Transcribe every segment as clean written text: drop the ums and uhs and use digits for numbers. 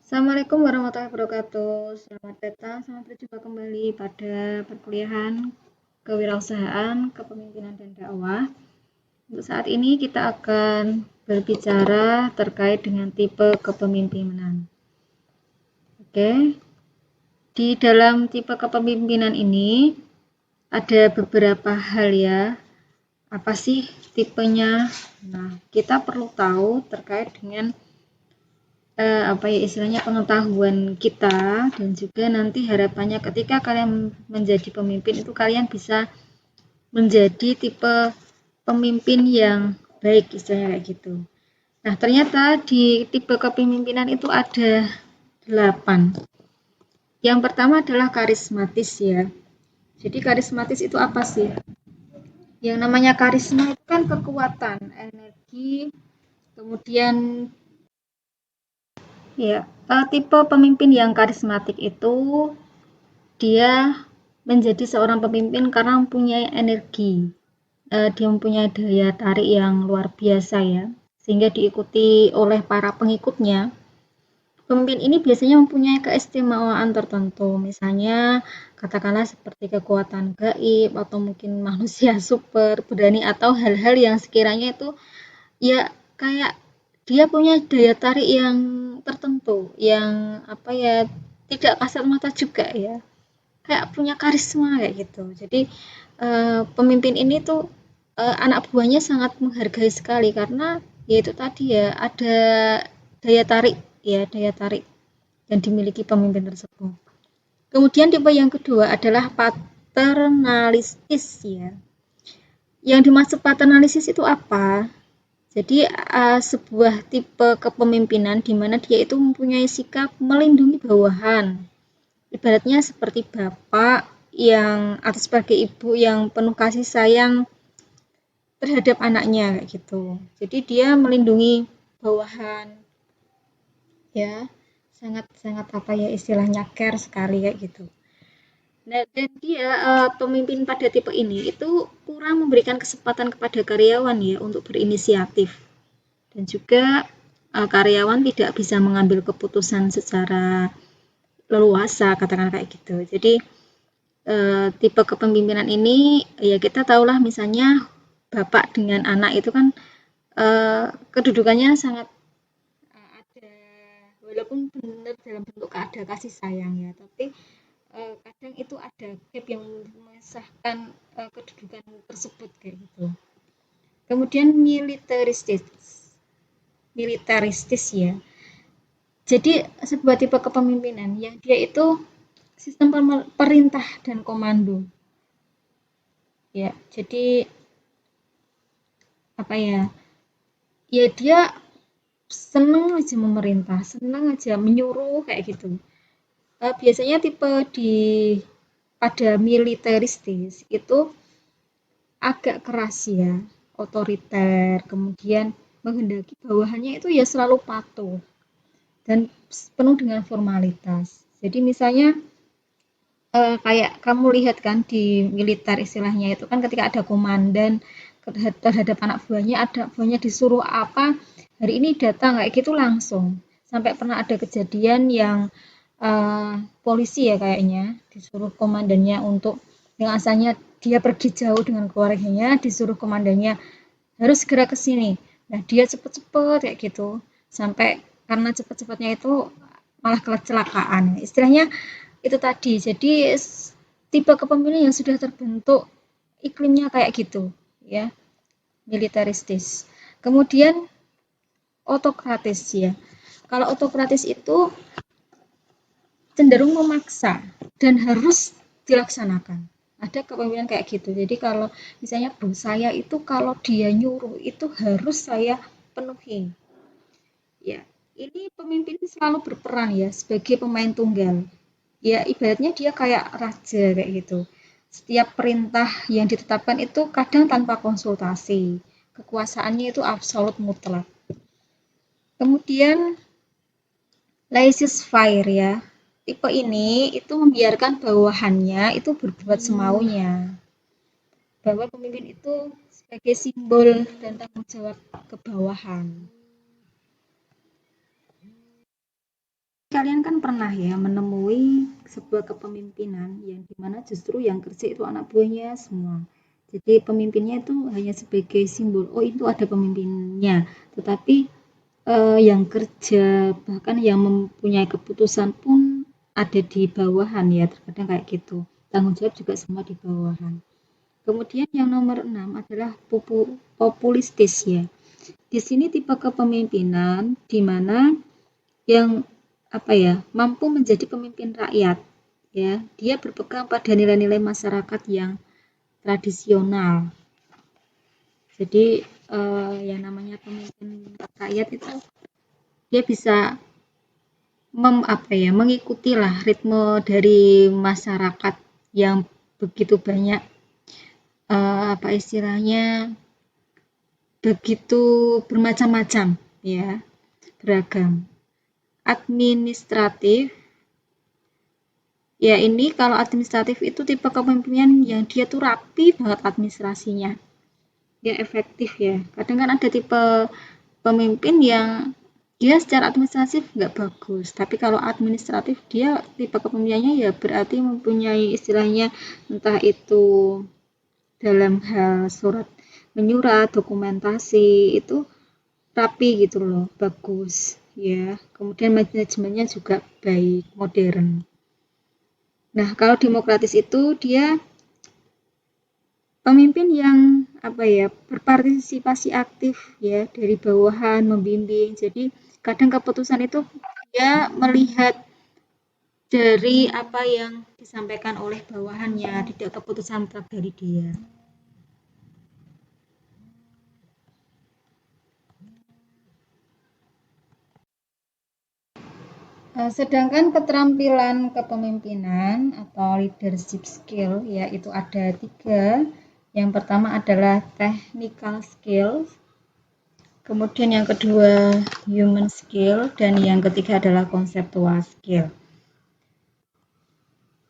Assalamualaikum warahmatullahi wabarakatuh. Selamat datang, selamat berjumpa kembali pada perkuliahan kewirausahaan, kepemimpinan dan dakwah. Untuk saat ini kita akan berbicara terkait dengan tipe kepemimpinan. Oke. Di dalam tipe kepemimpinan ini ada beberapa hal ya. Apa sih tipenya? Nah, kita perlu tahu terkait dengan istilahnya pengetahuan kita, dan juga nanti harapannya ketika kalian menjadi pemimpin itu kalian bisa menjadi tipe pemimpin yang baik, istilahnya kayak gitu. Nah, ternyata di tipe kepemimpinan itu ada 8. Yang pertama adalah karismatis ya. Jadi karismatis itu apa sih? Yang namanya karisma itu kan kekuatan, energi, kemudian ya, tipe pemimpin yang karismatik itu dia menjadi seorang pemimpin karena mempunyai energi. Dia mempunyai daya tarik yang luar biasa ya, sehingga diikuti oleh para pengikutnya. Pemimpin ini biasanya mempunyai keistimewaan tertentu, misalnya katakanlah seperti kekuatan gaib atau mungkin manusia super berani atau hal-hal yang sekiranya itu ya kayak dia punya daya tarik yang tertentu, yang tidak kasat mata juga ya, kayak punya karisma kayak gitu. Jadi pemimpin ini tuh anak buahnya sangat menghargai sekali karena yaitu tadi ya ada daya tarik yang dimiliki pemimpin tersebut. Kemudian tipe yang kedua adalah paternalistis ya. Yang dimaksud paternalistis itu apa? Jadi sebuah tipe kepemimpinan di mana dia itu mempunyai sikap melindungi bawahan. Ibaratnya seperti bapak yang atau sebagai ibu yang penuh kasih sayang terhadap anaknya kayak gitu. Jadi dia melindungi bawahan. Ya, sangat istilahnya care sekali kayak gitu. Nah, dan dia pemimpin pada tipe ini itu kurang memberikan kesempatan kepada karyawan ya untuk berinisiatif. Dan juga karyawan tidak bisa mengambil keputusan secara leluasa, katakan kayak gitu. Jadi tipe kepemimpinan ini ya kita tahulah, misalnya bapak dengan anak itu kan kedudukannya sangat ada, walaupun benar dalam bentuk ada kasih sayang ya, tapi kadang itu ada gap yang memisahkan kedudukan tersebut kayak gitu. Kemudian militeristis ya. Jadi sebuah tipe kepemimpinan yang dia itu sistem perintah dan komando. Ya, jadi apa ya? Ya dia seneng aja memerintah, seneng aja menyuruh kayak gitu. Biasanya tipe di pada militeristis itu agak keras ya, otoriter, kemudian menghendaki bawahannya itu ya selalu patuh dan penuh dengan formalitas. Jadi misalnya kayak kamu lihat kan di militer istilahnya itu kan ketika ada komandan terhadap anak buahnya disuruh apa, hari ini datang kayak gitu langsung. Sampai pernah ada kejadian yang polisi ya kayaknya disuruh komandannya untuk yang asalnya dia pergi jauh dengan keluarganya, disuruh komandannya harus segera ke sini. Nah, dia cepet-cepet kayak gitu. Sampai karena cepet-cepetnya itu malah kecelakaan. Istilahnya itu tadi. Jadi tipe kepemimpinan yang sudah terbentuk iklimnya kayak gitu, ya, militeristis. Kemudian autokratis ya. Kalau autokratis itu cenderung memaksa dan harus dilaksanakan. Ada kepemimpinan kayak gitu. Jadi kalau misalnya bos saya itu kalau dia nyuruh itu harus saya penuhi. Ya, ini pemimpin selalu berperan ya sebagai pemain tunggal. Ya, ibaratnya dia kayak raja kayak gitu. Setiap perintah yang ditetapkan itu kadang tanpa konsultasi. Kekuasaannya itu absolut mutlak. Kemudian laissez-faire ya. Tipe ini itu membiarkan bawahannya itu berbuat semaunya. Bahwa pemimpin itu sebagai simbol dan tanggung jawab ke bawahan. kalian kan pernah ya menemui sebuah kepemimpinan yang dimana justru yang kerja itu anak buahnya semua. Jadi pemimpinnya itu hanya sebagai simbol, oh itu ada pemimpinnya. Tetapi yang kerja bahkan yang mempunyai keputusan pun ada di bawahan ya, terkadang kayak gitu. Tanggung jawab juga semua di bawahan. Kemudian yang nomor 6 adalah populistis ya. Di sini tipe kepemimpinan di mana yang mampu menjadi pemimpin rakyat ya. Dia berpegang pada nilai-nilai masyarakat yang tradisional. Jadi yang namanya pemimpin rakyat itu dia bisa mengikutilah ritme dari masyarakat yang begitu banyak begitu bermacam-macam ya, beragam. Administratif ya, ini kalau administratif itu tipe kepemimpinan yang dia tuh rapi banget administrasinya, dia efektif ya. Kadang kan ada tipe pemimpin yang dia secara administratif nggak bagus, tapi kalau administratif dia tipe kepemimpinannya ya berarti mempunyai istilahnya entah itu dalam hal surat menyurat, dokumentasi itu rapi gitu loh, bagus ya. Kemudian manajemennya juga baik, modern. Nah, kalau demokratis itu dia pemimpin yang berpartisipasi aktif ya, dari bawahan membimbing. Jadi kadang keputusan itu dia melihat dari apa yang disampaikan oleh bawahannya, tidak keputusan mutlak dari dia. Sedangkan keterampilan kepemimpinan atau leadership skill yaitu ada 3. Yang pertama adalah technical skills, kemudian yang kedua human skill, dan yang ketiga adalah conceptual skill.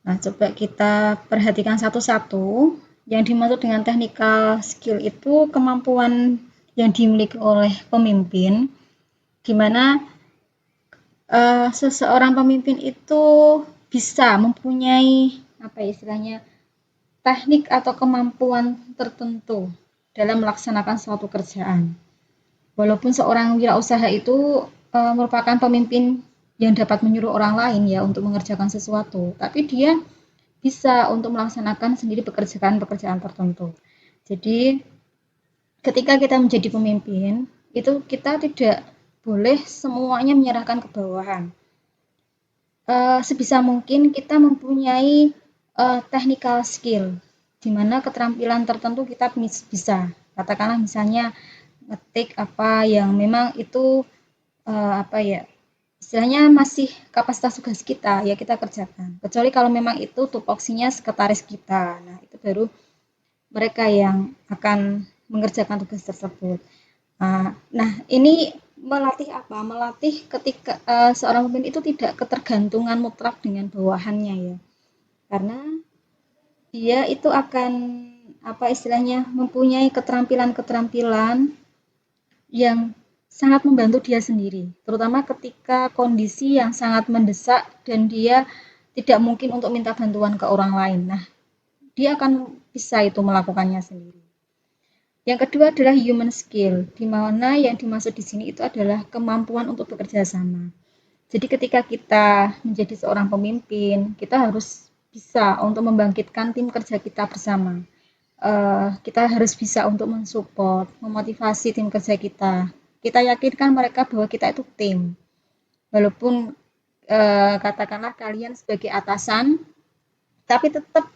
Nah, coba kita perhatikan satu-satu. Yang dimaksud dengan technical skill itu kemampuan yang dimiliki oleh pemimpin, di mana seseorang pemimpin itu bisa mempunyai teknik atau kemampuan tertentu dalam melaksanakan suatu kerjaan. Walaupun seorang wirausaha itu merupakan pemimpin yang dapat menyuruh orang lain ya untuk mengerjakan sesuatu, tapi dia bisa untuk melaksanakan sendiri pekerjaan-pekerjaan tertentu. Jadi ketika kita menjadi pemimpin, itu kita tidak boleh semuanya menyerahkan ke bawahan. Sebisa mungkin kita mempunyai technical skill, di mana keterampilan tertentu kita bisa. Katakanlah misalnya ngetik apa yang memang itu istilahnya masih kapasitas tugas kita, ya kita kerjakan. Kecuali kalau memang itu tupoksinya sekretaris kita. Nah, itu baru mereka yang akan mengerjakan tugas tersebut. Nah, ini melatih apa? Melatih ketika seorang pemimpin itu tidak ketergantungan mutlak dengan bawahannya ya. Karena dia itu akan mempunyai keterampilan-keterampilan yang sangat membantu dia sendiri, terutama ketika kondisi yang sangat mendesak dan dia tidak mungkin untuk minta bantuan ke orang lain. Nah, dia akan bisa itu melakukannya sendiri. Yang kedua adalah human skill, di mana yang dimaksud di sini itu adalah kemampuan untuk bekerja sama. Jadi ketika kita menjadi seorang pemimpin, kita harus bisa untuk membangkitkan tim kerja kita bersama. Kita harus bisa untuk mensupport, memotivasi tim kerja kita. Kita yakinkan mereka bahwa kita itu tim. Walaupun katakanlah kalian sebagai atasan, tapi tetap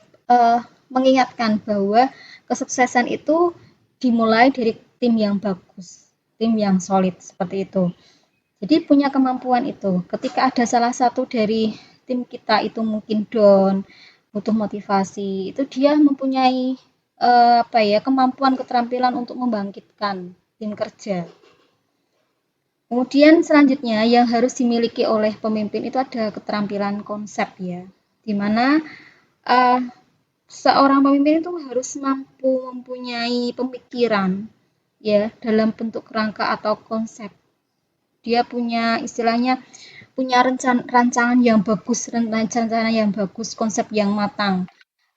mengingatkan bahwa kesuksesan itu dimulai dari tim yang bagus, tim yang solid seperti itu. Jadi punya kemampuan itu. Ketika ada salah satu dari tim kita itu mungkin down, butuh motivasi, itu dia mempunyai kemampuan keterampilan untuk membangkitkan tim kerja. Kemudian selanjutnya yang harus dimiliki oleh pemimpin itu ada keterampilan konsep ya, di mana seorang pemimpin itu harus mampu mempunyai pemikiran ya dalam bentuk kerangka atau konsep. dia punya istilahnya punya rancangan yang bagus, rencana yang bagus, konsep yang matang.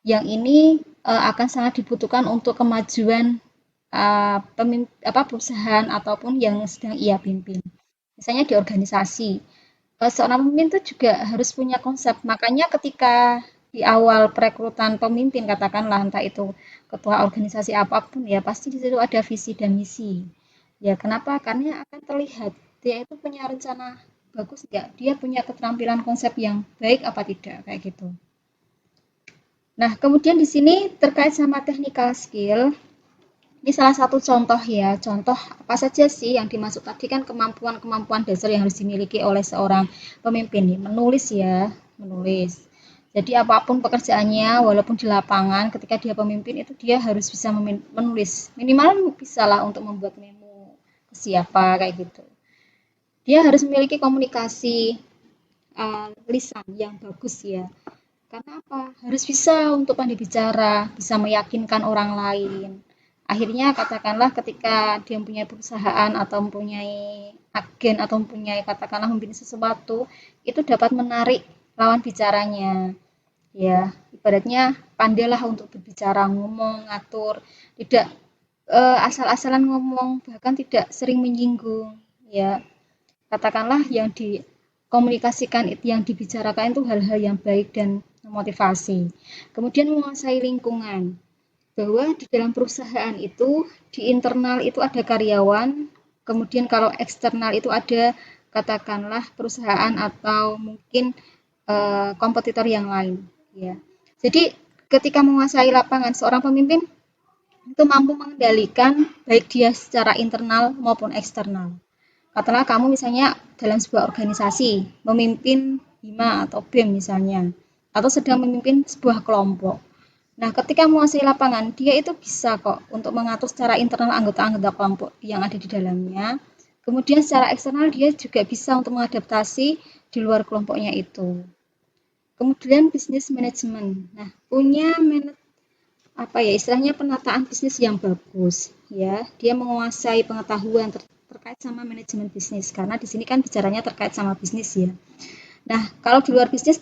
Yang ini akan sangat dibutuhkan untuk kemajuan perusahaan ataupun yang sedang ia pimpin. Misalnya di organisasi, seorang pemimpin itu juga harus punya konsep. Makanya ketika di awal perekrutan pemimpin, katakanlah entah itu ketua organisasi apapun ya, pasti di situ ada visi dan misi. Ya, kenapa? Karena akan terlihat dia itu punya rencana bagus nggak, dia punya keterampilan konsep yang baik apa tidak, kayak gitu. Nah, kemudian di sini terkait sama technical skill, ini salah satu contoh ya, contoh apa saja sih yang dimaksud tadi kan kemampuan-kemampuan dasar yang harus dimiliki oleh seorang pemimpin nih, menulis ya, menulis. Jadi apapun pekerjaannya, walaupun di lapangan, ketika dia pemimpin itu dia harus bisa menulis. Minimal bisa lah untuk membuat memo ke siapa kayak gitu. Dia harus memiliki komunikasi lisan yang bagus ya. Karena apa? Harus bisa untuk pandai bicara, bisa meyakinkan orang lain. Akhirnya katakanlah ketika dia mempunyai perusahaan atau mempunyai agen atau mempunyai katakanlah mempunyai sesuatu, itu dapat menarik lawan bicaranya. Ya, ibaratnya pandailah untuk berbicara, ngomong, ngatur, tidak asal-asalan ngomong, bahkan tidak sering menyinggung. Ya, katakanlah yang dikomunikasikan itu yang dibicarakan itu hal-hal yang baik dan memotivasi. Kemudian menguasai lingkungan, bahwa di dalam perusahaan itu di internal itu ada karyawan, kemudian kalau eksternal itu ada katakanlah perusahaan atau mungkin kompetitor yang lain ya. Jadi ketika menguasai lapangan, seorang pemimpin itu mampu mengendalikan baik dia secara internal maupun eksternal. Katakanlah kamu misalnya dalam sebuah organisasi, memimpin HIMA atau BEM misalnya, atau sedang memimpin sebuah kelompok. Nah, ketika menguasai lapangan, dia itu bisa kok untuk mengatur secara internal anggota-anggota kelompok yang ada di dalamnya. Kemudian secara eksternal dia juga bisa untuk mengadaptasi di luar kelompoknya itu. Kemudian bisnis manajemen. Nah, punya apa ya istilahnya penataan bisnis yang bagus ya. Dia menguasai pengetahuan terkait sama manajemen bisnis karena di sini kan bicaranya terkait sama bisnis ya. Nah, kalau di luar bisnis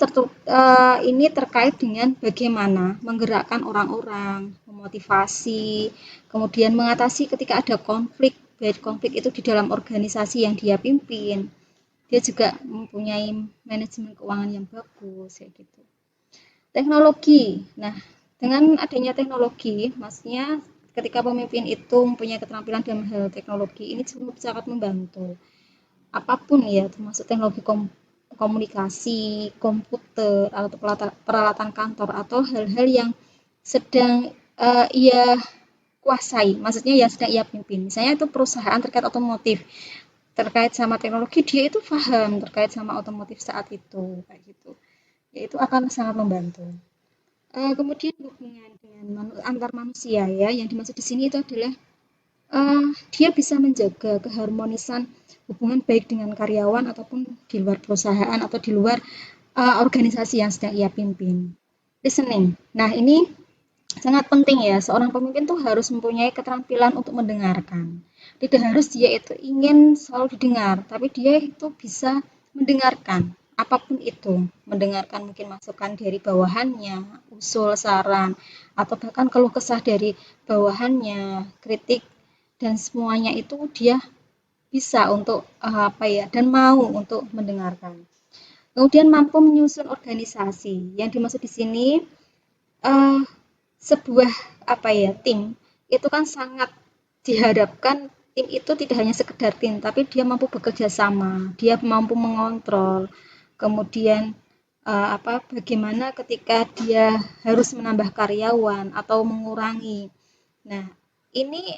ini terkait dengan bagaimana menggerakkan orang-orang, memotivasi, kemudian mengatasi ketika ada konflik, baik konflik itu di dalam organisasi yang dia pimpin. Dia juga mempunyai manajemen keuangan yang bagus, kayak gitu. Teknologi. Nah, dengan adanya teknologi, maksudnya ketika pemimpin itu mempunyai keterampilan dalam hal teknologi, ini cukup sangat membantu. Apapun ya, termasuk teknologi komunikasi, komputer, atau peralatan kantor, atau hal-hal yang sedang ia kuasai, maksudnya yang sedang ia pimpin. Misalnya itu perusahaan terkait otomotif, terkait sama teknologi, dia itu paham terkait sama otomotif saat itu, kayak gitu. Ya, itu akan sangat membantu. Kemudian hubungan dengan antar manusia ya, yang dimaksud di sini itu adalah dia bisa menjaga keharmonisan hubungan baik dengan karyawan ataupun di luar perusahaan atau di luar organisasi yang sedang ia pimpin. Listening. Nah, ini sangat penting ya. Seorang pemimpin tuh harus mempunyai keterampilan untuk mendengarkan. Tidak harus dia itu ingin selalu didengar, tapi dia itu bisa mendengarkan apapun itu, mendengarkan mungkin masukan dari bawahannya, usul, saran, atau bahkan keluh kesah dari bawahannya, kritik dan semuanya itu dia bisa untuk apa ya dan mau untuk mendengarkan. Kemudian mampu menyusun organisasi. Yang dimaksud di sini uh, sebuah apa ya tim itu kan sangat dihadapkan tim itu tidak hanya sekedar tim, tapi dia mampu bekerja sama, dia mampu mengontrol, kemudian bagaimana ketika dia harus menambah karyawan atau mengurangi. Nah, ini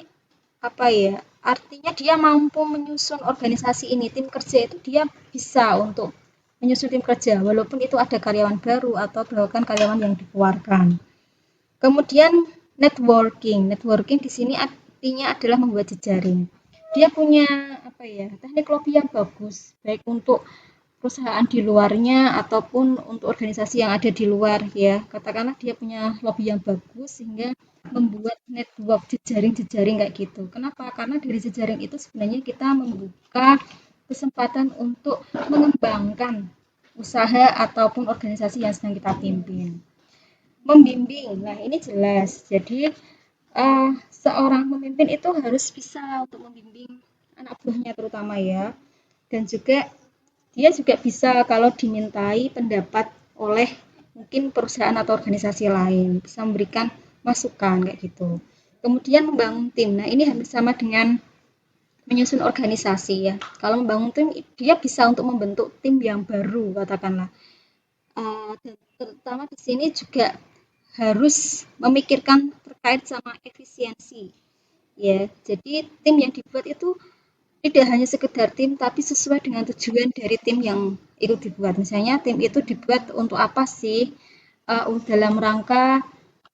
apa ya? Artinya dia mampu menyusun organisasi ini, tim kerja itu dia bisa untuk menyusun tim kerja walaupun itu ada karyawan baru atau bahkan karyawan yang dikeluarkan. Kemudian networking. Networking di sini artinya adalah membuat jejaring. Dia punya apa ya? Teknik lobby yang bagus, baik untuk perusahaan di luarnya ataupun untuk organisasi yang ada di luar ya. Katakanlah dia punya lobby yang bagus sehingga membuat network jejaring-jejaring kayak gitu. Kenapa? Karena dari jejaring itu sebenarnya kita membuka kesempatan untuk mengembangkan usaha ataupun organisasi yang sedang kita pimpin. Membimbing, nah ini jelas. Jadi seorang pemimpin itu harus bisa untuk membimbing anak buahnya terutama ya. Dan juga dia juga bisa kalau dimintai pendapat oleh mungkin perusahaan atau organisasi lain, bisa memberikan masukan kayak gitu. Kemudian membangun tim. Nah, ini hampir sama dengan menyusun organisasi ya. Kalau membangun tim, dia bisa untuk membentuk tim yang baru, katakanlah. Dan terutama di sini juga harus memikirkan terkait sama efisiensi. Ya, jadi tim yang dibuat itu tidak hanya sekedar tim, tapi sesuai dengan tujuan dari tim yang itu dibuat. Misalnya tim itu dibuat untuk apa sih? Dalam rangka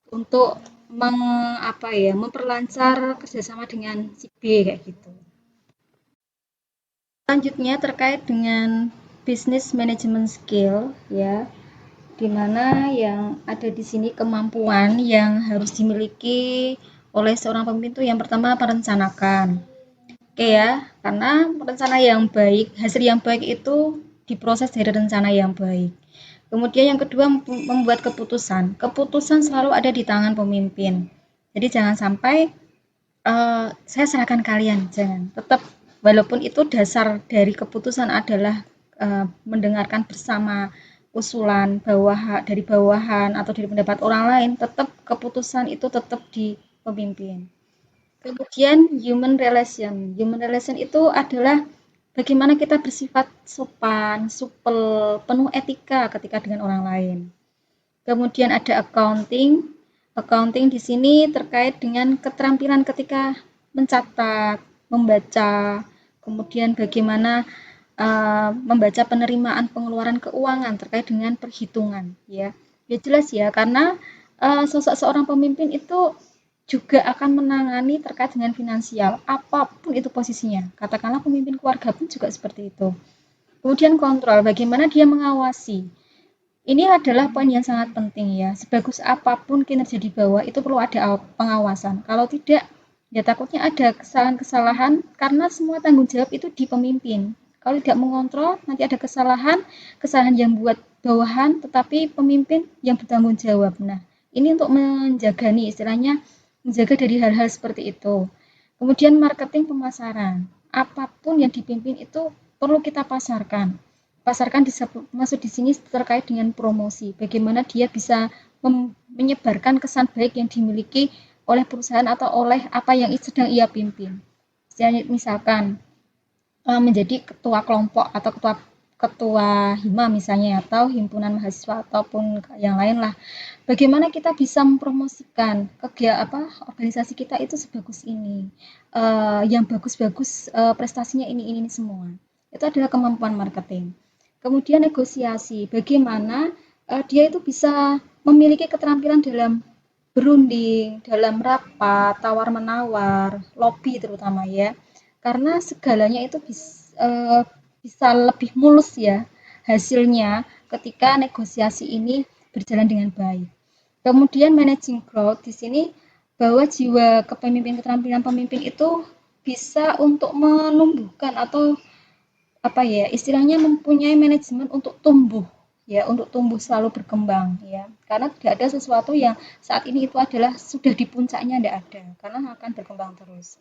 untuk memperlancar kerjasama dengan si B kayak gitu. Selanjutnya terkait dengan business management skill ya, di mana yang ada di sini kemampuan yang harus dimiliki oleh seorang pemimpin itu yang pertama merencanakan. Oke ya, karena rencana yang baik, hasil yang baik itu diproses dari rencana yang baik. Kemudian yang kedua membuat keputusan. Keputusan selalu ada di tangan pemimpin. Jadi jangan sampai saya serahkan kalian, jangan. Tetap walaupun itu dasar dari keputusan adalah mendengarkan bersama usulan dari bawahan atau dari pendapat orang lain, tetap keputusan itu tetap di pemimpin. Kemudian human relation. Human relation itu adalah bagaimana kita bersifat sopan, supel, penuh etika ketika dengan orang lain. Kemudian ada accounting. Accounting di sini terkait dengan keterampilan ketika mencatat, membaca, kemudian bagaimana membaca penerimaan pengeluaran keuangan terkait dengan perhitungan ya. Ya jelas ya karena sosok seorang pemimpin itu juga akan menangani terkait dengan finansial apapun itu posisinya. Katakanlah pemimpin keluarga pun juga seperti itu. Kemudian kontrol, bagaimana dia mengawasi. Ini adalah poin yang sangat penting ya. Sebagus apapun kinerja di bawah itu perlu ada pengawasan. Kalau tidak, ya takutnya ada kesalahan-kesalahan karena semua tanggung jawab itu di pemimpin. Kalau tidak mengontrol, nanti ada kesalahan, kesalahan yang buat bawahan, tetapi pemimpin yang bertanggung jawab. Nah, ini untuk menjaga nih, istilahnya menjaga dari hal-hal seperti itu. Kemudian marketing pemasaran. Apapun yang dipimpin itu perlu kita pasarkan. Pasarkan masuk di sini terkait dengan promosi. Bagaimana dia bisa menyebarkan kesan baik yang dimiliki oleh perusahaan atau oleh apa yang sedang ia pimpin. Misalkan menjadi ketua kelompok atau ketua ketua hima misalnya atau himpunan mahasiswa ataupun yang lain lah. Bagaimana kita bisa mempromosikan organisasi kita itu sebagus ini, yang bagus-bagus prestasinya ini semua. Itu adalah kemampuan marketing. Kemudian negosiasi, bagaimana dia itu bisa memiliki keterampilan dalam berunding, dalam rapat, tawar-menawar, lobby terutama ya. Karena segalanya itu bisa lebih mulus ya hasilnya ketika negosiasi ini berjalan dengan baik. Kemudian managing growth di sini bahwa jiwa kepemimpinan keterampilan pemimpin itu bisa untuk menumbuhkan atau istilahnya mempunyai manajemen untuk tumbuh ya, untuk tumbuh selalu berkembang ya. Karena tidak ada sesuatu yang saat ini itu adalah sudah di puncaknya, tidak ada, karena akan berkembang terus.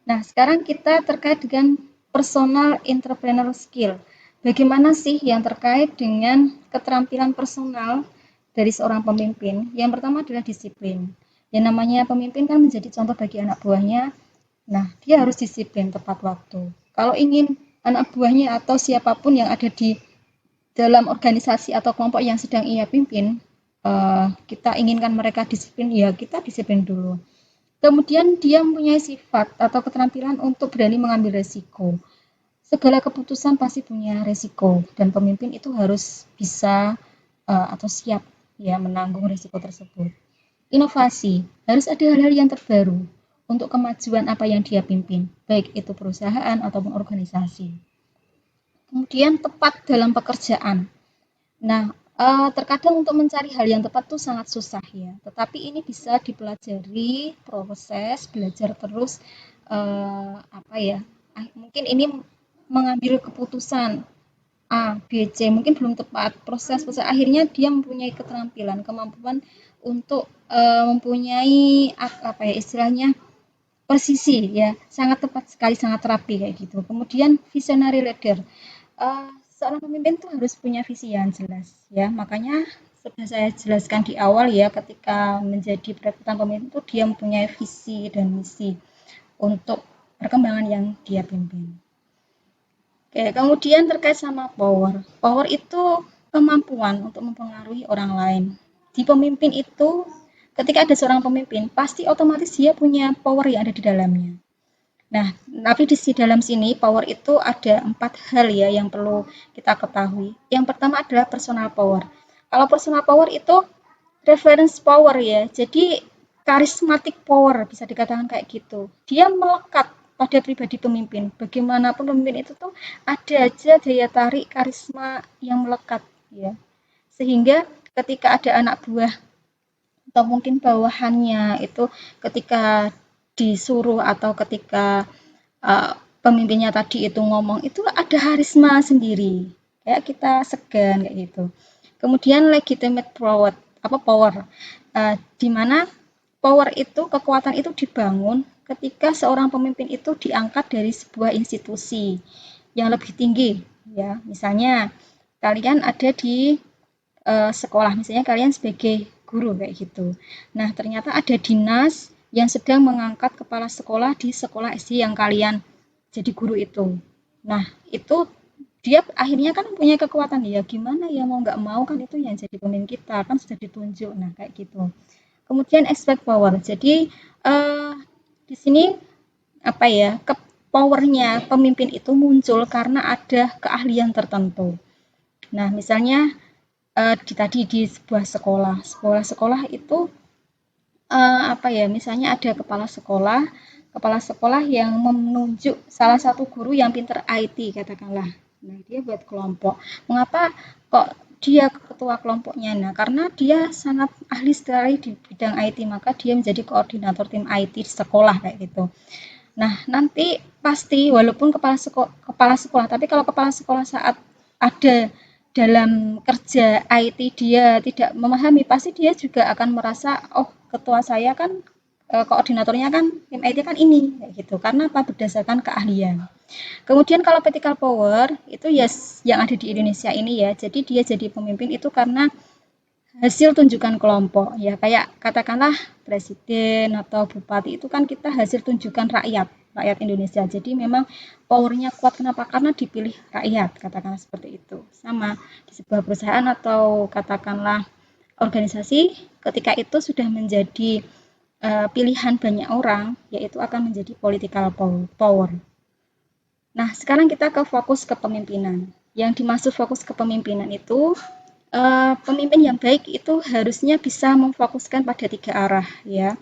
Nah, sekarang kita terkait dengan personal entrepreneur skill. Bagaimana sih yang terkait dengan keterampilan personal dari seorang pemimpin? Yang pertama adalah disiplin. Yang namanya pemimpin kan menjadi contoh bagi anak buahnya. Nah, dia harus disiplin tepat waktu. Kalau ingin anak buahnya atau siapapun yang ada di dalam organisasi atau kelompok yang sedang ia pimpin, kita inginkan mereka disiplin, ya kita disiplin dulu. Kemudian dia mempunyai sifat atau keterampilan untuk berani mengambil resiko. Segala keputusan pasti punya resiko dan pemimpin itu harus bisa atau siap ya menanggung resiko tersebut. Inovasi, harus ada hal-hal yang terbaru untuk kemajuan apa yang dia pimpin, baik itu perusahaan ataupun organisasi. Kemudian tepat dalam pekerjaan. Nah, terkadang untuk mencari hal yang tepat itu sangat susah ya, tetapi ini bisa dipelajari, proses, belajar terus, mungkin ini mengambil keputusan A, B, C mungkin belum tepat. Proses akhirnya dia mempunyai keterampilan, kemampuan untuk mempunyai apa ya istilahnya presisi ya, sangat tepat sekali, sangat rapi kayak gitu. Kemudian visionary leader. Seorang pemimpin tuh harus punya visi yang jelas ya. Makanya sudah saya jelaskan di awal ya, ketika menjadi perebutan pemimpin itu dia mempunyai visi dan misi untuk perkembangan yang dia pimpin. Oke, kemudian terkait sama power. Power itu kemampuan untuk mempengaruhi orang lain. Di pemimpin itu, ketika ada seorang pemimpin, pasti otomatis dia punya power yang ada di dalamnya. Nah, tapi di dalam sini power itu ada 4 hal ya yang perlu kita ketahui. Yang pertama adalah personal power. Kalau personal power itu reference power ya. Jadi charismatic power bisa dikatakan kayak gitu. Dia melekat pada pribadi pemimpin. Bagaimanapun pemimpin itu tuh ada aja daya tarik karisma yang melekat ya. Sehingga ketika ada anak buah atau mungkin bawahannya itu ketika disuruh atau ketika pemimpinnya tadi itu ngomong itu ada karisma sendiri kayak kita segan kayak gitu. Kemudian legitimate power apa power di mana power itu kekuatan itu dibangun ketika seorang pemimpin itu diangkat dari sebuah institusi yang lebih tinggi ya, misalnya kalian ada di sekolah, misalnya kalian sebagai guru kayak gitu. Nah, ternyata ada dinas yang sedang mengangkat kepala sekolah di sekolah SD yang kalian jadi guru itu. Nah, itu dia akhirnya kan punya kekuatan ya, gimana ya mau nggak mau kan itu yang jadi pemimpin kita kan sudah ditunjuk. Nah, kayak gitu. Kemudian expect power. Jadi di sini apa ya ke powernya pemimpin itu muncul karena ada keahlian tertentu. Nah, misalnya tadi di sebuah sekolah itu apa ya misalnya ada kepala sekolah yang menunjuk salah satu guru yang pinter IT katakanlah. Nah, dia buat kelompok. Mengapa kok dia ketua kelompoknya? Nah, karena dia sangat ahli sekali di bidang IT, maka dia menjadi koordinator tim IT di sekolah kayak gitu. Nah, nanti pasti walaupun kepala sekolah, tapi kalau kepala sekolah saat ada dalam kerja IT dia tidak memahami, pasti dia juga akan merasa, oh ketua saya kan koordinatornya kan tim IT kan ini, kayak gitu. Karena apa? Berdasarkan keahlian. Kemudian kalau political power itu yes yang ada di Indonesia ini ya, jadi dia jadi pemimpin itu karena hasil tunjukan kelompok ya kayak katakanlah presiden atau bupati itu kan kita hasil tunjukan rakyat Indonesia jadi memang powernya kuat kenapa karena dipilih rakyat katakanlah seperti itu sama di sebuah perusahaan atau katakanlah organisasi ketika itu sudah menjadi pilihan banyak orang yaitu akan menjadi political power. Nah sekarang kita ke fokus kepemimpinan yang dimaksud fokus kepemimpinan itu pemimpin yang baik itu harusnya bisa memfokuskan pada 3 arah ya.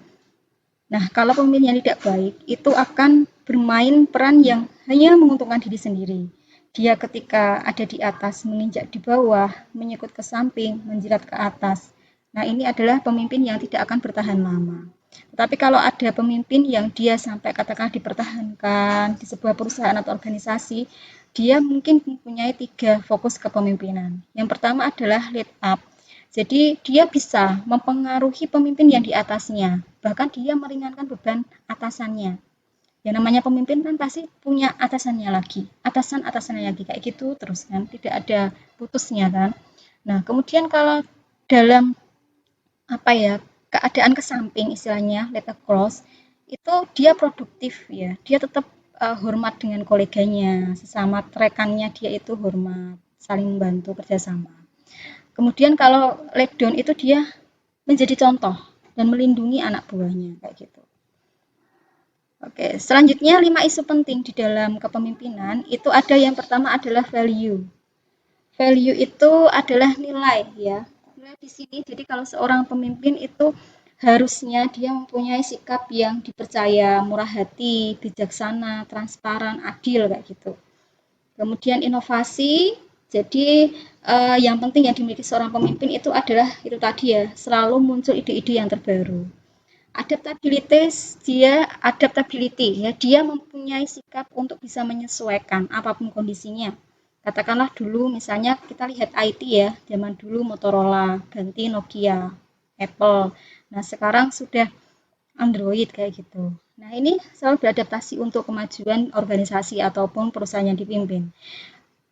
Nah, kalau pemimpin yang tidak baik itu akan bermain peran yang hanya menguntungkan diri sendiri. Dia ketika ada di atas menginjak di bawah, menyikut ke samping, menjilat ke atas. Nah, ini adalah pemimpin yang tidak akan bertahan lama. Tetapi kalau ada pemimpin yang dia sampai katakan dipertahankan di sebuah perusahaan atau organisasi, dia mungkin mempunyai 3 fokus kepemimpinan. Yang pertama adalah lead up. Jadi dia bisa mempengaruhi pemimpin yang di atasnya, bahkan dia meringankan beban atasannya. Yang namanya pemimpin kan pasti punya atasannya lagi, atasan-atasannya lagi kayak gitu terus kan, tidak ada putusnya kan. Nah, kemudian kalau dalam apa ya keadaan ke samping istilahnya let across itu dia produktif ya dia tetap hormat dengan koleganya sesama rekannya dia itu hormat saling membantu kerjasama kemudian kalau let down itu dia menjadi contoh dan melindungi anak buahnya kayak gitu. Oke selanjutnya 5 isu penting di dalam kepemimpinan itu ada yang pertama adalah value. Value itu adalah nilai ya. Nilai di sini jadi kalau seorang pemimpin itu harusnya dia mempunyai sikap yang dipercaya, murah hati, bijaksana, transparan, adil kayak gitu. Kemudian inovasi, jadi yang penting yang dimiliki seorang pemimpin itu adalah itu tadi ya, selalu muncul ide-ide yang terbaru. Adaptability ya, dia mempunyai sikap untuk bisa menyesuaikan apapun kondisinya. Katakanlah dulu misalnya kita lihat IT ya, zaman dulu Motorola, ganti Nokia, Apple. Nah, sekarang sudah Android kayak gitu. Nah, ini selalu beradaptasi untuk kemajuan organisasi ataupun perusahaan yang dipimpin.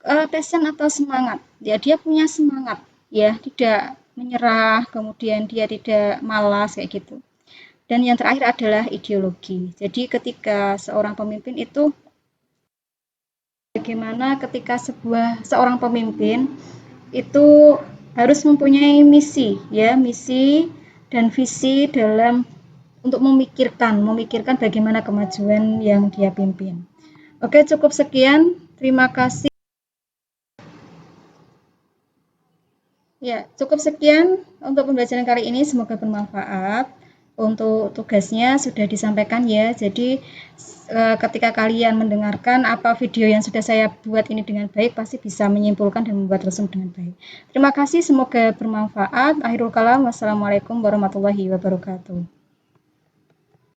Passion atau semangat, ya dia punya semangat, ya tidak menyerah, kemudian dia tidak malas kayak gitu. Dan yang terakhir adalah ideologi. Jadi ketika seorang pemimpin itu bagaimana ketika seorang pemimpin itu harus mempunyai misi ya, misi dan visi dalam untuk memikirkan bagaimana kemajuan yang dia pimpin. Oke, cukup sekian. Terima kasih. Ya, cukup sekian untuk pembelajaran kali ini. Semoga bermanfaat. Untuk tugasnya sudah disampaikan ya. Jadi ketika kalian mendengarkan apa video yang sudah saya buat ini dengan baik, pasti bisa menyimpulkan dan membuat resum dengan baik. Terima kasih, semoga bermanfaat. Akhirul kalam, wassalamualaikum warahmatullahi wabarakatuh.